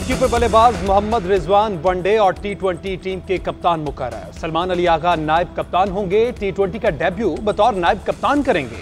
Wicketkeeper बल्लेबाज Mohammad Rizwan one day और टी20 team के कप्तान मुकर्रर। सलमान अली आगा नायब कप्तान होंगे। टी20 का डेब्यू बतौर नायब कप्तान करेंगे।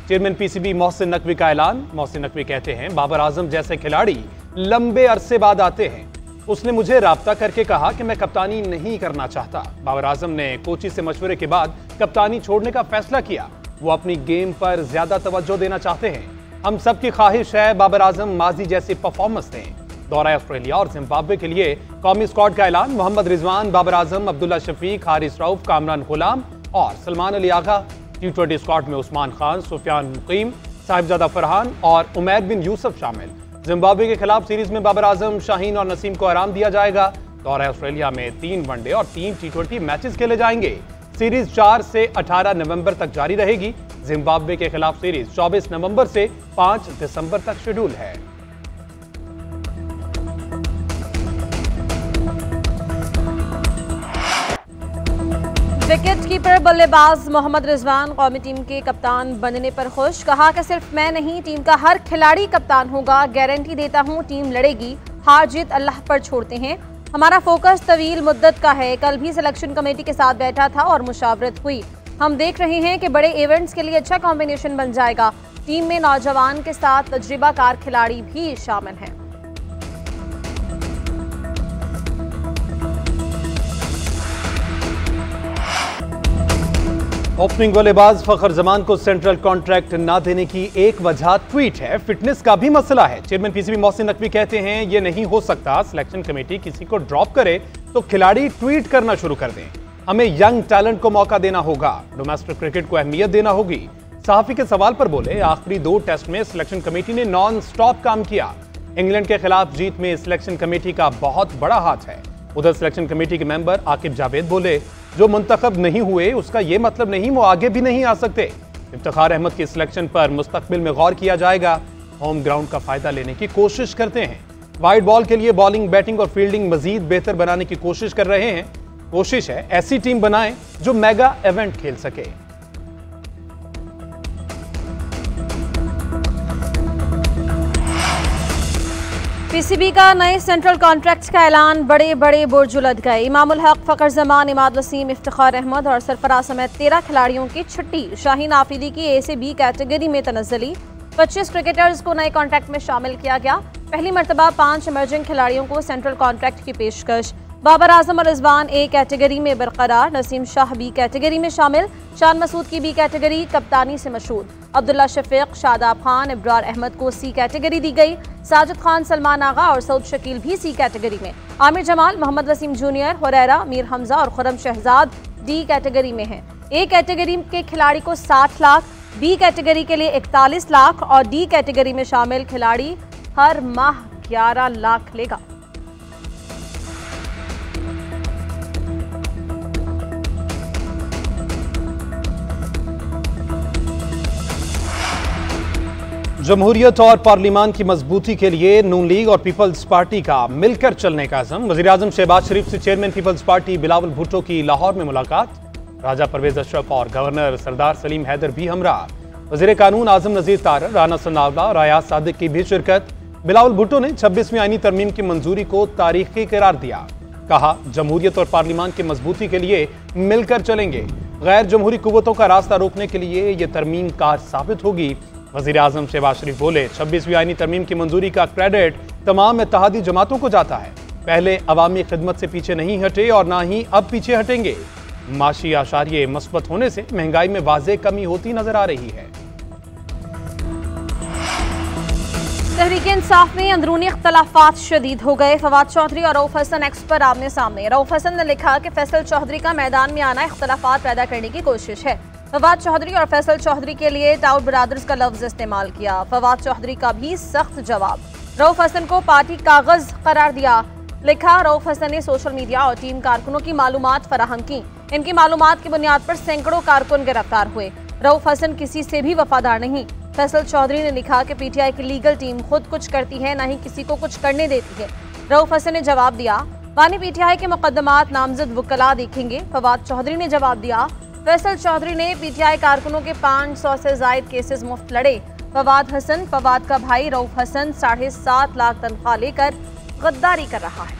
चेयरमैन पीसीबी मोहसिन नकवी का ऐलान। मोहसिन नकवी कहते हैं, बाबर आजम जैसे खिलाड़ी लंबे अरसे बाद आते हैं। उसने मुझे राब्ता करके कहा कि मैं कप्तानी नहीं करना चाहता। बाबर आजम ने कोची से मशवरे के बाद कप्तानी छोड़ने का फैसला किया। वो अपनी गेम पर ज्यादा तवज्जो देना चाहते हैं। हम सबकी ख्वाहिश है बाबर आजम माजी जैसी परफॉर्मेंस दें। दौरा ऑस्ट्रेलिया और जिम्बाब्वे के लिए कौमी स्क्वाड का ऐलान। मोहम्मद रिजवान, बाबर आजम, अब्दुल्ला शफीक, हारिस रऊफ, कामरान गुलाम और सलमान अली आगा। टी20 स्क्वाड में उस्मान खान, सुफियान मुकीम, साहिबजादा फरहान और उमैर बिन यूसुफ शामिल। जिम्बाब्वे के खिलाफ सीरीज में बाबर आजम, शाहीन और नसीम को आराम दिया जाएगा। दौरा ऑस्ट्रेलिया में 3 वनडे और 3 टी20 मैचेस खेले जाएंगे। सीरीज 4 से 18 नवंबर तक जारी रहेगी। जिम्बाब्वे के खिलाफ सीरीज 24 नवंबर से 5 दिसंबर तक शेड्यूल है। विकेटकीपर बल्लेबाज मोहम्मद रिजवान कौमी टीम के कप्तान बनने पर खुश। कहा कि सिर्फ मैं नहीं, टीम का हर खिलाड़ी कप्तान होगा। गारंटी देता हूं टीम लड़ेगी। हार जीत अल्लाह पर छोड़ते हैं। हमारा फोकस तवील मुद्दत का है। कल भी सिलेक्शन कमेटी के साथ बैठा था और मुशावरत हुई। हम देख रहे हैं कि बड़े इवेंट्स के लिए अच्छा कॉम्बिनेशन बन जाएगा। टीम में नौजवान के साथ तजुर्बाकार खिलाड़ी भी शामिल हैं। ओपनिंग बल्लेबाज फखर जमान को सेंट्रल कॉन्ट्रैक्ट ना देने की एक वजह ट्वीट है। फिटनेस का भी मसला है। चेयरमैन पीसीबी मोहसिन नकवी कहते हैं, ये नहीं हो सकता सिलेक्शन कमेटी किसी को ड्रॉप करे तो खिलाड़ी ट्वीट करना शुरू कर दें। हमें यंग टैलेंट को मौका देना होगा। डोमेस्टिक क्रिकेट को अहमियत देना होगी। सहाफी के सवाल पर बोले, आखिरी 2 टेस्ट में सिलेक्शन कमेटी ने नॉन स्टॉप काम किया। इंग्लैंड के खिलाफ जीत में सिलेक्शन कमेटी का बहुत बड़ा हाथ है। उधर सिलेक्शन कमेटी के मेंबर आकिब जावेद बोले, जो मुंतखब नहीं हुए उसका यह मतलब नहीं वो आगे भी नहीं आ सकते। इफ्तिखार अहमद की सिलेक्शन पर मुस्तकबिल में गौर किया जाएगा। होम ग्राउंड का फायदा लेने की कोशिश करते हैं। वाइड बॉल के लिए बॉलिंग, बैटिंग और फील्डिंग मजीद बेहतर बनाने की कोशिश कर रहे हैं। कोशिश है ऐसी टीम बनाएं जो मेगा इवेंट खेल सके। पीसीबी का नए सेंट्रल कॉन्ट्रैक्ट्स का ऐलान। बड़े बड़े बुर्ज उलट गए। इमामुल हक, फखर जमान, इमाद वसीम, इफ्तिखार अहमद और सरफराज समेत 13 खिलाड़ियों की छुट्टी। शाहीन आफरीदी की ए से बी कैटेगरी में तनज़्ज़ुली। 25 क्रिकेटर्स को नए कॉन्ट्रैक्ट में शामिल किया गया। पहली मरतबा 5 इमर्जिंग खिलाड़ियों को सेंट्रल कॉन्ट्रैक्ट की पेशकश। बाबर आजम और रिजवान ए कैटेगरी में बरकरार। नसीम शाह बी कैटेगरी में शामिल। शान मसूद की बी कैटेगरी, कप्तानी से मशहूर। अब्दुल्ला शफीक, शादाब खान, इब्रार अहमद को सी कैटेगरी दी गई। साजिद खान, सलमान आगा और सऊद शकील भी सी कैटेगरी में। आमिर जमाल, मोहम्मद वसीम जूनियर, हुरैरा, मीर हमजा और खुरम शहजाद डी कैटेगरी में हैं। ए कैटेगरी के खिलाड़ी को 60 लाख, बी कैटेगरी के लिए 41 लाख और डी कैटेगरी में शामिल खिलाड़ी हर माह 11 लाख लेगा। जमहूरियत और पार्लिमान की मजबूती के लिए नून लीग और पीपल्स पार्टी का मिलकर चलने का अज़म। वज़ीर आज़म शहबाज शरीफ से chairman People's Party Bilawal Bhutto की लाहौर में मुलाकात। राजा परवेज अशरफ और गवर्नर सरदार सलीम हैदर भी हमरा। वज़ीर कानून आज़म नज़ीर तारर, राना सनाउल्लाह और अयाज सादिक की भी शिरकत। बिलावल भुट्टो ने 26वीं आईनी तरमीम की मंजूरी को तारीखी करार दिया। कहा, जमहूरियत और पार्लिमान की मजबूती के लिए मिलकर चलेंगे। गैर जमहूरी कुव्वतों का रास्ता रोकने के लिए ये तरमीम कार साबित होगी। वज़ीर आज़म शहबाज शरीफ बोले, 26वीं आईनी तरमीम की मंजूरी का क्रेडिट तमाम इत्तेहादी जमातों को जाता है। पहले अवामी खिदमत से पीछे नहीं हटे और ना ही अब पीछे हटेंगे। माशी आशारिये मस्बत होने से महंगाई में वाज़ेह कमी होती नजर आ रही है। तहरीक इंसाफ में अंदरूनी इख्तलाफात शदीद हो गए। फवाद चौधरी और रऊफ हसन एक्स पर आमने सामने। रऊफ हसन ने लिखा कि फैसल चौधरी का मैदान में आना इख्तलाफात पैदा करने की कोशिश है। फवाद चौधरी और फैसल चौधरी के लिए टाउट ब्रादर्स का लफ्ज इस्तेमाल किया। फवाद चौधरी का भी सख्त जवाब। रऊफ हसन को पार्टी कागज करार दिया। लिखा, रऊफ हसन ने सोशल मीडिया और टीम कारकुनों की मालूमात फराहम की। इनकी मालूमात की बुनियाद पर सैकड़ों कारकुन गिरफ्तार हुए। रऊफ हसन किसी से भी वफादार नहीं। फैसल चौधरी ने लिखा कि पीटीआई की लीगल टीम खुद कुछ करती है, ना ही किसी को कुछ करने देती है। रऊफ हसन ने जवाब दिया, बानी पीटीआई के मुकदमात नामजद वकला देखेंगे। फवाद चौधरी ने जवाब दिया, फैसल चौधरी ने पीटीआई कारकुनों के 500 से जायद केसेस मुफ्त लड़े। फवाद का भाई रऊफ हसन 7.5 लाख तनख्वाह लेकर गद्दारी कर रहा है।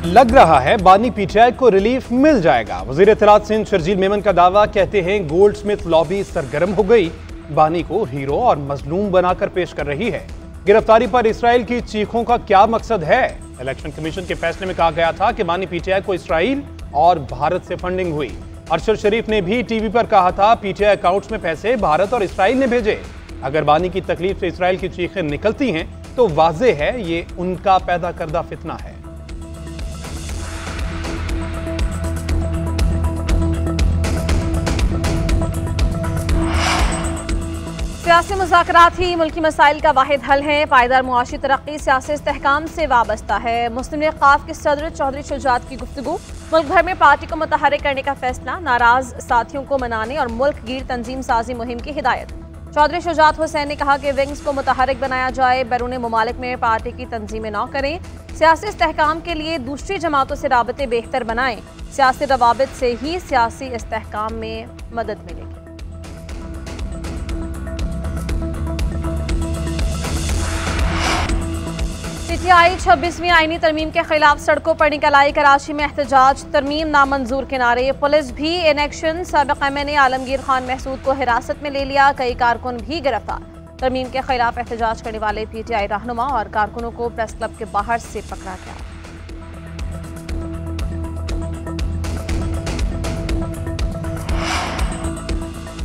लग रहा है बानी पीटीआई को रिलीफ मिल जाएगा। वजीर इत्तलात सिंध शर्जील मेमन का दावा, कहते हैं गोल्ड स्मिथ लॉबी सरगर्म हो गई, बानी को हीरो और मजलूम बनाकर पेश कर रही है। गिरफ्तारी पर इसराइल की चीखों का क्या मकसद है? इलेक्शन कमीशन के फैसले में कहा गया था कि बानी पीटीआई को इसराइल और भारत से फंडिंग हुई। अरशद शरीफ ने भी टीवी पर कहा था पीटीआई अकाउंट्स में पैसे भारत और इसराइल ने भेजे। अगर बानी की तकलीफ से इसराइल की चीखें निकलती हैं तो वाज़ेह है ये उनका पैदा करदा फितना है। सियासी मुज़ाकरात ही मुल्की मसाइल का वाहिद हल है। पायदार मुआशी तरक्की सियासी इस्तेहकाम से वाबस्ता है। मुस्लिम लीग क़ाफ के सदर चौधरी शुजात की गुफ्तगू। मुल्क भर में पार्टी को मुतहर्रिक करने का फैसला, नाराज साथियों को मनाने और मुल्क गिर तंजीम साजी मुहिम की हिदायत। चौधरी शुजात हुसैन ने कहा कि विंग्स को मुतहर्रिक बनाया जाए, बैरून मुमालिक में पार्टी की तंजीमें न करें, सियासी इस्तेहकाम के लिए दूसरी जमातों से राबते बेहतर बनाएं। सियासी रवाबित से ही सियासी इस्तेहकाम में मदद मिलेगी। पीटीआई 26वीं आईनी तरमीम के खिलाफ सड़कों पर निकल आई। कराची में एहतजाज, तरमीम नामंजूर के नारे, पुलिस भी इन एक्शन। साबिक एमएनए आलमगीर खान महसूद को हिरासत में ले लिया, कई कारकुन भी गिरफ्तार। तरमीम के खिलाफ एहतजाज करने वाले पीटीआई रहनुमा और कारकुनों को प्रेस क्लब के बाहर से पकड़ा गया।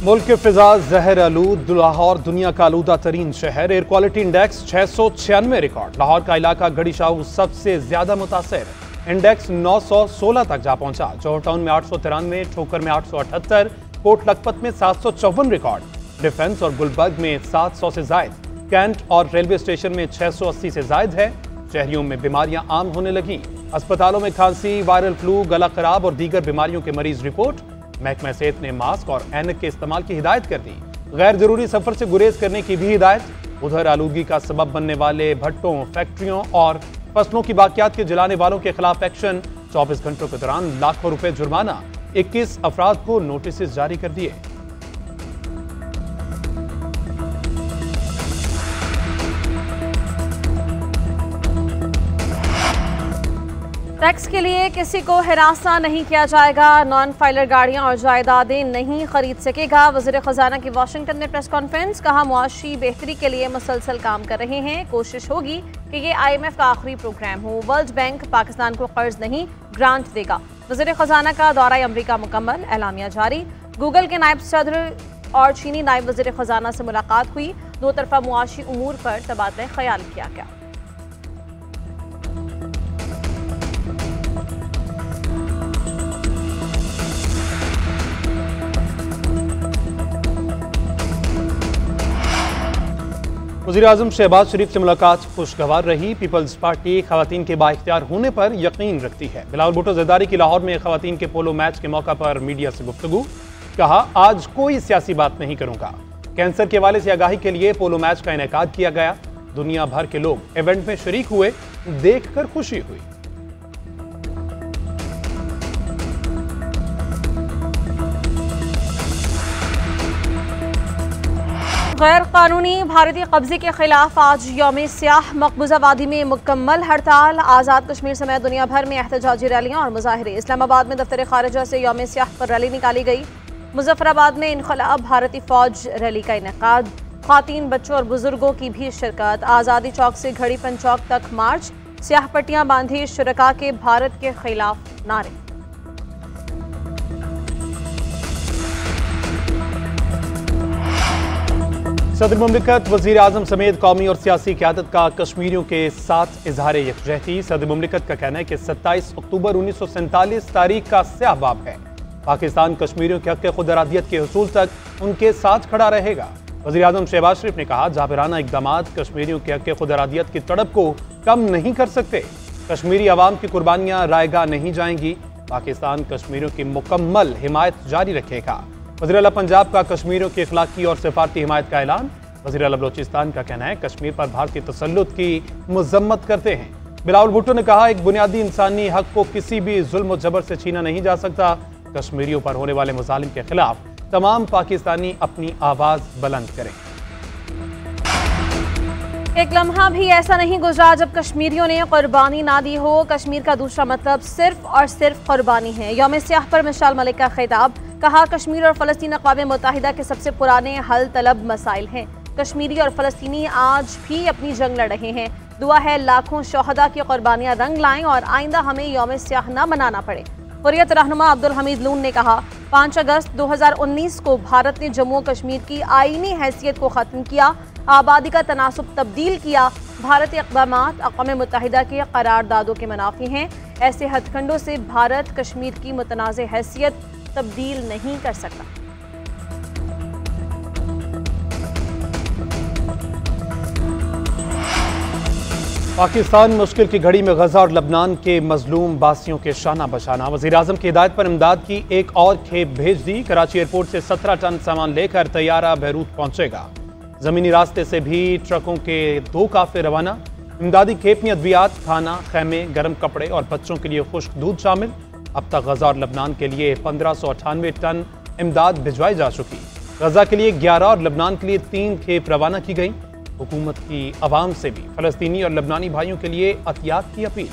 मुल्क के फिजा जहर आलूद, लाहौर दुनिया का आलूदा तरीन शहर। Air quality index 696 record. Lahore का इलाका गड़ी शाहू सबसे ज्यादा मुतासर, इंडेक्स 916 तक जा पहुंचा। जौहर टाउन में 893, ठोकर में 878, कोट लखपत में 754 रिकॉर्ड। डिफेंस और गुलबर्ग में 700 से जायद, कैंट और रेलवे स्टेशन में 680 से जायद है। शहरियों में बीमारियां आम होने लगी। अस्पतालों में खांसी, वायरल फ्लू, गला खराब और दीगर बीमारियों के मरीज रिपोर्ट। महकमा सेहत ने मास्क और ऐनक के इस्तेमाल की हिदायत कर दी। गैर जरूरी सफर से गुरेज करने की भी हिदायत। उधर आलूदगी का सबब बनने वाले भट्टों, फैक्ट्रियों और फसलों की बाकियात के जलाने वालों के खिलाफ एक्शन। 24 घंटों के दौरान लाखों रुपए जुर्माना, 21 अफराद को नोटिस जारी कर दिए। टैक्स के लिए किसी को हिरासा नहीं किया जाएगा। नॉन फाइलर गाड़ियां और जायदादें नहीं खरीद सकेगा। वज़ीर ख़जाना की वाशिंगटन में प्रेस कॉन्फ्रेंस, कहा मुआशी बेहतरी के लिए मुसलसल काम कर रहे हैं। कोशिश होगी कि ये IMF का आखिरी प्रोग्राम हो। वर्ल्ड बैंक पाकिस्तान को कर्ज नहीं ग्रांट देगा। वज़ीर ख़जाना का दौरा अमरीका मुकम्मल, एलामिया जारी। गूगल के नायब सदर और चीनी नायब वज़ीर ख़जाना से मुलाकात हुई। दो तरफा मुआशी उमूर पर तबादला ख्याल किया गया। वज़ीर आज़म शहबाज शरीफ से मुलाकात खुशगवार रही। पीपल्स पार्टी खवातीन के बाइख्तियार होने पर यकीन रखती है। बिलावल भुट्टो ज़रदारी की लाहौर में खवातीन के पोलो मैच के मौका पर मीडिया से गुफ्तगू। कहा, आज कोई सियासी बात नहीं करूंगा। कैंसर के हवाले से आगाही के लिए पोलो मैच का इनेकाद किया गया। दुनिया भर के लोग इवेंट में शरीक हुए, देखकर खुशी हुई। गैर कानूनी भारतीय कब्जे के खिलाफ आज यौम स्याह। मकबूजा वादी में मुकम्मल हड़ताल। आज़ाद कश्मीर समेत दुनिया भर में एहतजाजी रैलियां और मुजाहरे। इस्लामाबाद में दफ्तर खारिजा से यौम स्याह पर रैली निकाली गई। मुजफ्फराबाद में इनकलाब भारतीय फौज रैली का इनेकाद। ख़वातीन, बच्चों और बुजुर्गों की भी शिरकत। आज़ादी चौक से घड़ीपन चौक तक मार्च। स्याह पट्टियां बांधी, शुरका के भारत के खिलाफ नारे। सदर मुमलिकत, वज़ीर आज़म समेत कौमी और सियासी क़यादत का कश्मीरियों के साथ इजहार यकजहती। सदर मुमलिकत का कहना है कि 27 अक्टूबर 1947 तारीख का स्याह बाब है। पाकिस्तान कश्मीरियों के हक़ खुद इरादियत के हुसूल तक उनके साथ खड़ा रहेगा। वज़ीर आज़म शहबाज शरीफ ने कहा, जाबिराना इक़दामात कश्मीरियों के हक़ खुद इरादियत की तड़प को कम नहीं कर सकते। कश्मीरी अवाम की कुर्बानियाँ रायगा नहीं जाएंगी। पाकिस्तान कश्मीरियों की मुकम्मल हिमायत जारी रखेगा। वज़ीर आला पंजाब का कश्मीरियों की इखलाकी और सिफारती हिमायत का ऐलान। वज़ीर आला बलोचिस्तान का कहना है, कश्मीर पर भारतीय तसल्लुत की मजम्मत करते हैं। बिलावल भुट्टो ने कहा, एक बुनियादी इंसानी हक को किसी भी जुल्म और जबर से छीना नहीं जा सकता। कश्मीरियों पर होने वाले मुजालिम के खिलाफ तमाम पाकिस्तानी अपनी आवाज बुलंद करें। एक लम्हा भी ऐसा नहीं गुजरा जब कश्मीरियों ने कुर्बानी ना दी हो। कश्मीर का दूसरा मतलब सिर्फ और सिर्फ कुर्बानी है। यौम सियाह पर मिसाल मलिक का खिताब, कहा कश्मीर और फलस्तीन अक़वाम मुत्तहिदा के सबसे पुराने हल तलब मसाइल हैं। कश्मीरी और फलस्तीनी आज भी अपनी जंग लड़ रहे हैं। दुआ है लाखों शोहदा की कुर्बानियां रंग लाएं और आइंदा हमें यौम सियाह न मनाना पड़े। हुर्रियत रहनुमा अब्दुल हमीद लून ने कहा, 5 अगस्त 2019 को भारत ने जम्मू और कश्मीर की आईनी हैसियत को ख़त्म किया, आबादी का तनासुब तब्दील किया। भारतीय इक़दामात अक़वाम मुत्तहिदा के करारदादों के मुनाफी हैं। ऐसे हथकंडों से भारत कश्मीर की मुतनाज़ हैसियत तब्दील नहीं कर सकता। पाकिस्तान मुश्किल की घड़ी में गजा और लबनान के मजलूम बासियों के शाना बशाना। वज़ीर-ए-आज़म की हिदायत पर इमदाद की एक और खेप भेज दी। कराची एयरपोर्ट से 17 टन सामान लेकर तैयारा बैरूत पहुंचेगा। जमीनी रास्ते से भी ट्रकों के 2 काफिले रवाना। इमदादी खेप में अद्वियात, खाना, खैमे, गर्म कपड़े और बच्चों के लिए खुश्क दूध शामिल। अब तक गजा और लबनान के लिए 1598 टन इमदाद भिजवाई जा चुकी। गजा के लिए 11 और लबनान के लिए 3 खेप रवाना की गई। हुकूमत की आवाम से भी फलस्तीनी और लबनानी भाइयों के लिए अतियात की अपील।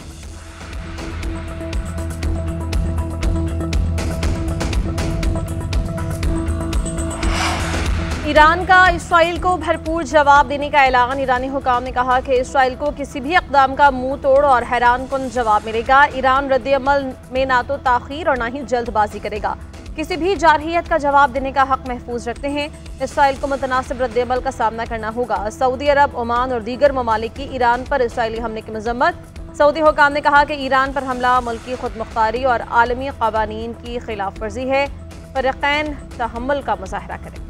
ईरान का इसराइल को भरपूर जवाब देने का ऐलान। ईरानी हुकाम ने कहा कि इसराइल को किसी भी इक़दाम का मुंह तोड़ और हैरानकुन जवाब मिलेगा। ईरान रद्द-ए-अमल में ना तो ताख़ीर और ना ही जल्दबाजी करेगा। किसी भी जारहियत का जवाब देने का हक महफूज रखते हैं। इसराइल को मुतनासिब रद्द-ए-अमल का सामना करना होगा। सऊदी अरब, ओमान और दीगर ममालिक की ईरान पर इसराइली हमले की मजम्मत। सऊदी हुकाम ने कहा कि ईरान पर हमला मुल्की खुदमुख्तारी और आलमी क़वानीन की खिलाफ वर्जी है। फ़रीक़ैन तहम्मुल का मुज़ाहरा करें।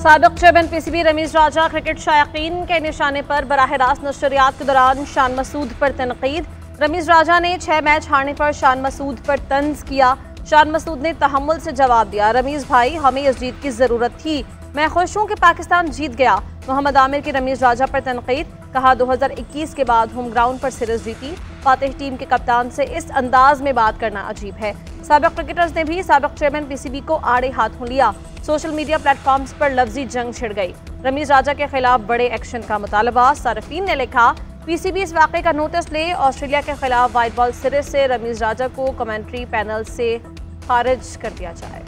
साबिक़ चेयरमैन पीसीबी रमीज़ राजा क्रिकेट शायकीन के निशाने पर बराह रास्त नशरियात के दौरान शान मसूद पर तनकीद। रमीज़ राजा ने 6 मैच हारने पर शान मसूद पर तंज किया। शान मसूद ने तहम्मुल से जवाब दिया, रमीज़ भाई हमें इस जीत की ज़रूरत थी, मैं खुश हूँ कि पाकिस्तान जीत गया। मोहम्मद आमिर की रमीज़ राजा पर तनकीद, कहा 2021 के बाद होम ग्राउंड पर सीरीज जीती, फातिह टीम के कप्तान से इस अंदाज में बात करना अजीब है। साबिक़ क्रिकेटर्स ने भी साबिक़ चेयरमैन पीसीबी को आड़े हाथों लिया। सोशल मीडिया प्लेटफॉर्म्स पर लफ्जी जंग छिड़ गई। रमीज़ राजा के खिलाफ बड़े एक्शन का मुतालबा। सार्फिन ने लिखा, पीसीबी इस वाक़े का नोटिस ले, ऑस्ट्रेलिया के खिलाफ वाइट बॉल सिरे से रमीज़ राजा को कमेंट्री पैनल से खारिज कर दिया जाए।